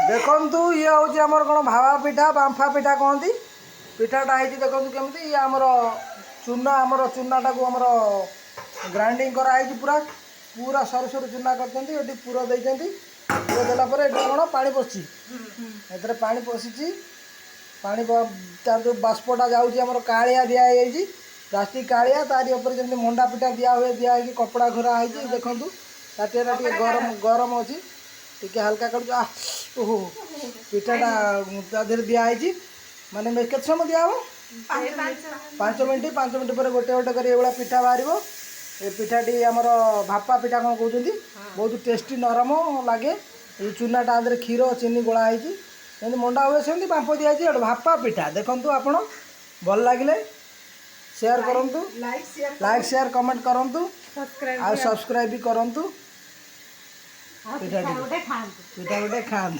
देखु ये हूँ आमर कौन भावा पिठा बांफा पिठा कहती पिठाटा है देखो केमती ये आमर चूना आमर चूनाटा को आमर ग्राइंडिंग कराई पूरा पूरा सर सर चूना कर पूरा देती पूरा देलापर ये कौन पा पशि ए पा पशिची पानी तार जो बाष्पटा जाऊँगी कालिया दिखाई प्लास्टिक कालिया तारी उपर जमी मंडा पिठा दिया हुए दिखाई कपड़ा घोरा है देखूँ ताटिया गरम गरम अच्छी टी हल्का कर ओहो पिठाटा तादेह दिखाई माने के समय दिया हम 5 मिनट पर गोटे गोटे कर ये पिठा बाहर ये पिठाटी आमर भापा पिठा कौन कहते बहुत टेस्टी नरम लगे चूनाटा आदि क्षीर चीनी गोलाही जमी मंडा हुए सेमती बांफ दिखाई भापा पिठा देखु आपण भल लगे शेयर करूँ लाइक शेयर कमेंट करूँ आ सब्सक्राइब भी करूँ पिठा गोटे खाते